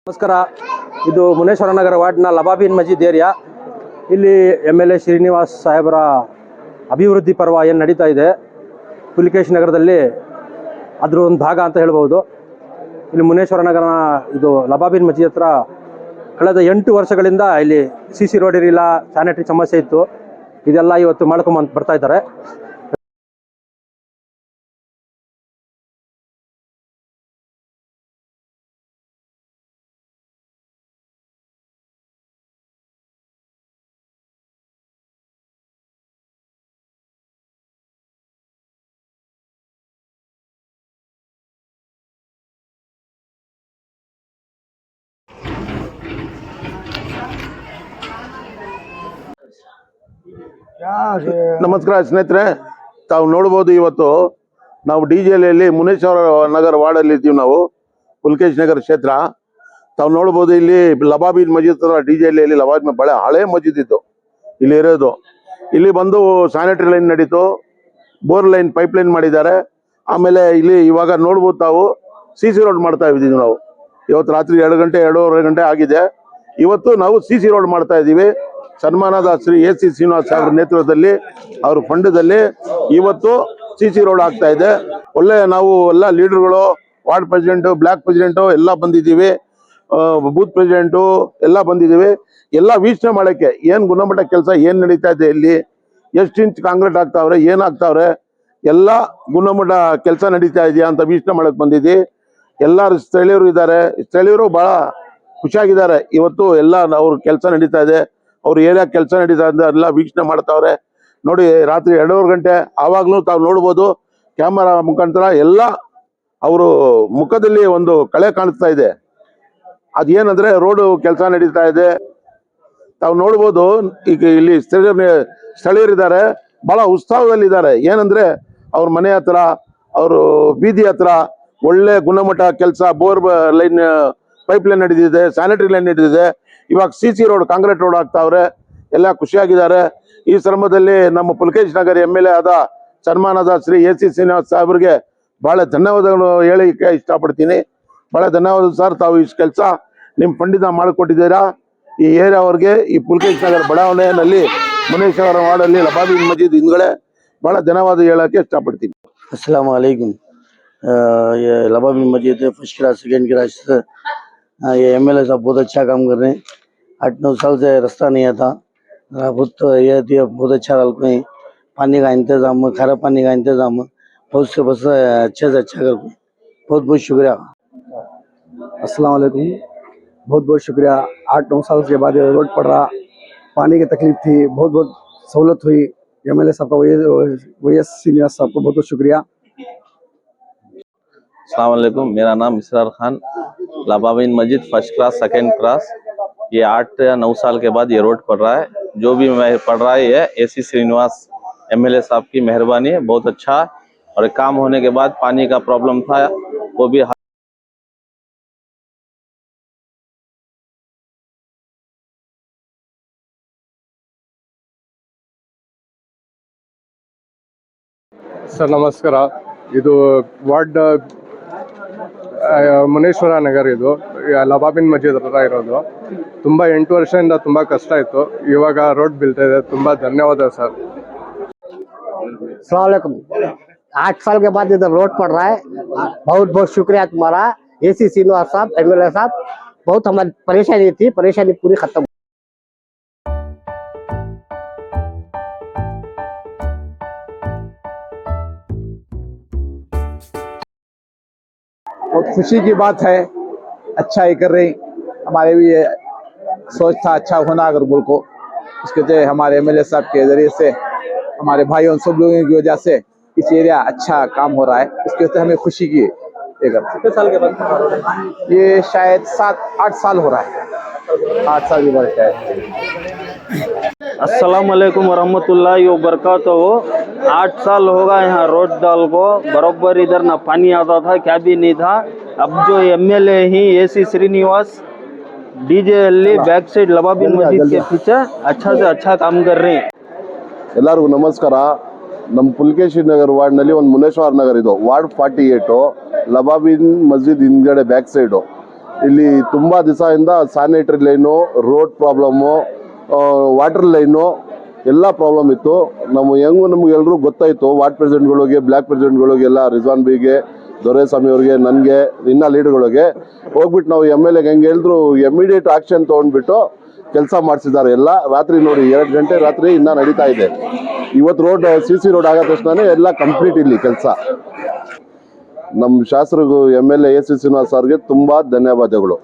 ನಮಸ್ಕಾರ. ಇದು ಮುನೇಶ್ವರ ನಗರ ವಾರ್ಡ್ನ ಲಬಾಬಿನ್ ಮಜೀದ್ ಏರಿಯಾ. ಇಲ್ಲಿ MLA ಶ್ರೀನಿವಾಸ್ ಸಾಹೇಬರ ಅಭಿವೃದ್ಧಿ ಪರ್ವ ಏನು ನಡೀತಾ ಇದೆ ಪುಲಿಕೇಶ್ ನಗರದಲ್ಲಿ, ಅದರ ಒಂದು ಭಾಗ ಅಂತ ಹೇಳ್ಬೋದು. ಇಲ್ಲಿ ಮುನೇಶ್ವರ ನಗರ ಇದು ಲಬಾಬಿನ್ ಮಜೀದ್ ಹತ್ರ ಕಳೆದ 8 ವರ್ಷಗಳಿಂದ ಇಲ್ಲಿ CC ರೋಡ್ ಇರಲಿಲ್ಲ, ಸ್ಯಾನಿಟರಿ ಸಮಸ್ಯೆ ಇತ್ತು. ಇದೆಲ್ಲ ಇವತ್ತು ಮಾಡ್ಕೊಂಬಂದು ಬರ್ತಾ ಇದ್ದಾರೆ. ನಮಸ್ಕಾರ ಸ್ನೇಹಿತರೆ, ತಾವು ನೋಡ್ಬೋದು ಇವತ್ತು ನಾವು DJLಯಲ್ಲಿ ಮುನೇಶ್ವರ ನಗರ ವಾರ್ಡಲ್ಲಿ ಇದ್ದೀವಿ. ನಾವು ಪುಲಿಕೇಶ್ ನಗರ ಕ್ಷೇತ್ರ. ತಾವು ನೋಡ್ಬೋದು ಇಲ್ಲಿ ಲಬಾಬಿನ್ ಮಜೀದ್ DJLಯಲ್ಲಿ ಲಬಾಬಿನ್ ಬಹಳ ಹಳೆ ಮಜೀದ್ ಇತ್ತು ಇಲ್ಲಿ ಇರೋದು. ಇಲ್ಲಿ ಬಂದು ಸ್ಯಾನಿಟರಿ ಲೈನ್ ನಡೀತು, ಬೋರ್ ಲೈನ್ ಪೈಪ್ ಲೈನ್ ಮಾಡಿದ್ದಾರೆ. ಆಮೇಲೆ ಇಲ್ಲಿ ಇವಾಗ ನೋಡ್ಬೋದು ತಾವು CC ರೋಡ್ ಮಾಡ್ತಾ ಇದ್ದೀವಿ ನಾವು. ಇವತ್ತು ರಾತ್ರಿ 2 ಗಂಟೆ 2:30 ಗಂಟೆ ಆಗಿದೆ. ಇವತ್ತು ನಾವು CC ರೋಡ್ ಮಾಡ್ತಾ ಇದ್ದೀವಿ. ಸನ್ಮಾನದ ಶ್ರೀ AC ಶ್ರೀನಿವಾಸ್ ಅವರ ನೇತೃತ್ವದಲ್ಲಿ, ಅವ್ರ ಫಂಡದಲ್ಲಿ ಇವತ್ತು CC ರೋಡ್ ಆಗ್ತಾ ಇದೆ. ಒಳ್ಳೆ ನಾವು ಎಲ್ಲ ಲೀಡರ್ಗಳು, ವಾರ್ಡ್ ಪ್ರೆಸಿಡೆಂಟು, ಬ್ಲಾಕ್ ಪ್ರೆಸಿಡೆಂಟು ಎಲ್ಲ ಬಂದಿದ್ದೀವಿ, ಬೂತ್ ಪ್ರೆಸಿಡೆಂಟು ಎಲ್ಲ ಬಂದಿದ್ದೀವಿ. ಎಲ್ಲ ವೀಕ್ಷಣೆ ಮಾಡೋಕ್ಕೆ ಏನು ಗುಣಮಟ್ಟ ಕೆಲಸ ಏನು ನಡೀತಾ ಇದೆ, ಇಲ್ಲಿ ಎಷ್ಟು ಇಂಚ್ ಕಾಂಕ್ರೀಟ್ ಆಗ್ತಾವ್ರೆ, ಏನಾಗ್ತಾವ್ರೆ, ಎಲ್ಲ ಗುಣಮಟ್ಟ ಕೆಲಸ ನಡೀತಾ ಇದೆಯಾ ಅಂತ ವೀಕ್ಷಣೆ ಮಾಡೋಕ್ಕೆ ಬಂದಿದ್ದೀವಿ. ಎಲ್ಲರೂ ಸ್ಥಳೀಯರು ಇದ್ದಾರೆ, ಸ್ಥಳೀಯರು ಭಾಳ ಖುಷಿಯಾಗಿದ್ದಾರೆ. ಇವತ್ತು ಎಲ್ಲ ಅವ್ರ ಕೆಲಸ ನಡೀತಾ ಇದೆ, ಅವ್ರ ಏರಿಯಾ ಕೆಲಸ ನಡೀತಾ ಇದೆ, ಎಲ್ಲ ವೀಕ್ಷಣೆ ಮಾಡ್ತಾವ್ರೆ. ನೋಡಿ ರಾತ್ರಿ 2:30 ಗಂಟೆ ಆವಾಗಲೂ ತಾವು ನೋಡ್ಬೋದು ಕ್ಯಾಮರಾ ಮುಖಾಂತರ ಎಲ್ಲ ಅವರು ಮುಖದಲ್ಲಿ ಒಂದು ಕಳೆ ಕಾಣಿಸ್ತಾ ಇದೆ. ಅದೇನಂದ್ರೆ ರೋಡು ಕೆಲಸ ನಡೀತಾ ಇದೆ. ತಾವು ನೋಡ್ಬೋದು ಈಗ ಇಲ್ಲಿ ಸ್ಥಳೀಯರಿದ್ದಾರೆ, ಬಹಳ ಉತ್ಸಾಹದಲ್ಲಿದ್ದಾರೆ. ಏನಂದ್ರೆ ಅವ್ರ ಮನೆ ಹತ್ರ, ಅವರು ಬೀದಿ ಹತ್ರ ಒಳ್ಳೆ ಗುಣಮಟ್ಟ ಕೆಲಸ, ಬೋರ್ ಲೈನ್ ಪೈಪ್ ಲೈನ್ ನಡೆದಿದೆ, ಸ್ಯಾನಿಟರಿ ಲೈನ್ ನಡೆದಿದೆ. ಇವಾಗ CC ರೋಡ್ ಕಾಂಕ್ರೀಟ್ ರೋಡ್ ಆಗ್ತಾವ್ರೆ, ಎಲ್ಲ ಖುಷಿಯಾಗಿದ್ದಾರೆ. ಈ ಶ್ರಮದಲ್ಲಿ ನಮ್ಮ ಪುಲಿಕೇಶ್ ನಗರ MLA ಆದ ಸನ್ಮಾನದ ಶ್ರೀ AC ಶ್ರೀನಿವಾಸ್ ಸಾಹೇಬ್ರಿಗೆ ಬಹಳ ಧನ್ಯವಾದಗಳು ಹೇಳಿಕ್ಕೆ ಇಷ್ಟಪಡ್ತೀನಿ. ಬಹಳ ಧನ್ಯವಾದ ಸರ್, ತಾವು ಇಷ್ಟು ಕೆಲಸ ನಿಮ್ಮ ಫಂಡಿಂದ ಮಾಡಿಕೊಟ್ಟಿದ್ದೀರಾ ಈ ಏರಿಯಾ ಅವ್ರಿಗೆ. ಈ ಪುಲಿಕೇಶ್ ನಗರ ಬಡಾವಣೆಯಲ್ಲಿ ಮುನೇಶ್ವರ ವಾರ್ಡಲ್ಲಿ ಲಬಾಬಿನ್ ಮಜೀದ್ ಹಿಂದ್ಗಡೆ ಬಹಳ ಧನ್ಯವಾದ ಹೇಳಕ್ಕೆ ಇಷ್ಟಪಡ್ತೀನಿ. अस्सलाम वालेकुम। ये लबाबिन मजीद फर्स्ट क्लास सेकेंड क्लास ये MLA साहब बहुत अच्छा काम कर रहे हैं। 8-9 साल से रास्ता नहीं आता, बहुत ये बहुत अच्छा कोई पानी का इंतजाम, खारा पानी का इंतजाम बहुत से बस अच्छे से अच्छा कर, बहुत बहुत शुक्रिया। अस्सलाम वालेकुम, बहुत बहुत शुक्रिया। 8-9 साल के बाद ये रोड पड़ रहा, पानी की तकलीफ थी, बहुत बहुत सहूलत हुई। MLA साहब का YS श्रीनिवास साहब को बहुत बहुत शुक्रिया। अस्सलाम वालेकुम, मेरा नाम इसरार खान, लबाबिन मजीद फर्स्ट क्लास सेकेंड क्लास। ये 8 या 9 साल के बाद ये रोड पड़ रहा है। जो भी पड़ रहा है ये AC श्रीनिवास MLA साहब की मेहरबानी है, बहुत अच्छा। और काम होने के बाद पानी का प्रॉब्लम था वो भी ಸರ್ ನಮಸ್ಕಾರ. ಇದು ವಾರ್ಡ್ ಮುನೇಶ್ವರ ನಗರ, ಇದು ಲಬಾಬಿನ್ ಮಜೀದ್ ಹತ್ರ ಇರೋದು. ತುಂಬ 8 ವರ್ಷದಿಂದ ತುಂಬ ಕಷ್ಟ ಇತ್ತು, ಇವಾಗ ರೋಡ್ ಬೀಳ್ತಾ ಇದೆ. ತುಂಬ ಧನ್ಯವಾದ ಸರ್. अस्सलाम वालेकुम। 8 साल के बाद इधर रोड पड़ रहा है, बहुत बहुत शुक्रिया तुम्हारा AC श्रीनिवास साहब, MLA साहब। बहुत हमारी परेशानी थी, परेशानी पूरी खत्म। बहुत खुशी की बात है, अच्छा ही कर रही। हमारे भी ये सोच था अच्छा होना अगर मुल्क को, उसके लिए हमारे MLA साहब के जरिए से, हमारे भाइयों सब लोगों की वजह से इस एरिया अच्छा काम हो रहा है। इसके वजह से हमें खुशी की है। कितने साल के बाद ये शायद 7-8 साल हो रहा है, 8 साल की बात है। अस्सलाम वालेकुम वरहमतुल्लाहि वबरकातुहू। 8 साल होगा यहाँ रोड डाल को, बरोबर इधर ना पानी आता था, क्या भी नहीं था। अब जो MLA ही AC Srinivas DJLE back side लबाबिन मजीद के पीछे अच्छा से अच्छा काम कर रहे हैं। ಎಲ್ಲರಿಗೂ ನಮಸ್ಕಾರ. ನಮ್ಮ ಪುಲಿಕೇಶ್ ನಗರ ವಾರ್ಡ್ನಲ್ಲಿ ಒಂದು ಮುನೇಶ್ವರ ನಗರ ಇದು ವಾರ್ಡ್ 48, ಲಬಾಬಿನ್ ಮಸ್ಜಿದ್ ಹಿಂದ್ಗಡೆ ಬ್ಯಾಕ್ ಸೈಡು. ಇಲ್ಲಿ ತುಂಬ ದಿವಸದಿಂದ sanitary line, road problem, water line ಎಲ್ಲ ಪ್ರಾಬ್ಲಮ್ ಇತ್ತು. ನಮ್ಗೆ ಎಲ್ರಿಗೂ ಗೊತ್ತಾಯಿತು. ವಾರ್ಡ್ ಪ್ರೆಸಿಡೆಂಟ್ಗಳಿಗೆ, ಬ್ಲಾಕ್ ಪ್ರೆಸಿಡೆಂಟ್ಗಳಿಗೆಲ್ಲ, ರಿಜ್ವಾನ್ ಬಿಗೆ, ದೊರೆಸ್ವಾಮಿ ಅವ್ರಿಗೆ, ನನಗೆ, ಇನ್ನ ಲೀಡರ್ಗಳಿಗೆ ಹೋಗ್ಬಿಟ್ಟು ನಾವು MLA ಹೆಂಗೆ ಹೇಳಿದ್ರು ಇಮಿಡಿಯೇಟ್ ಆಕ್ಷನ್ ತೊಗೊಂಡ್ಬಿಟ್ಟು ಕೆಲಸ ಮಾಡಿಸಿದ್ದಾರೆ. ಎಲ್ಲ ರಾತ್ರಿ ನೋಡಿ 2 ಗಂಟೆ ರಾತ್ರಿ ಇನ್ನೂ ನಡೀತಾ ಇದೆ. ಇವತ್ತು ರೋಡ್ CC ರೋಡ್ ಆಗೋ ತಕ್ಷಣ ಎಲ್ಲ ಕಂಪ್ಲೀಟ್ ಇಲ್ಲಿ ಕೆಲಸ. ನಮ್ಮ ಶಾಸಕರಿಗೂ MLA AC ಶ್ರೀನಿವಾಸ್ ಅವ್ರಿಗೆ ತುಂಬ ಧನ್ಯವಾದಗಳು.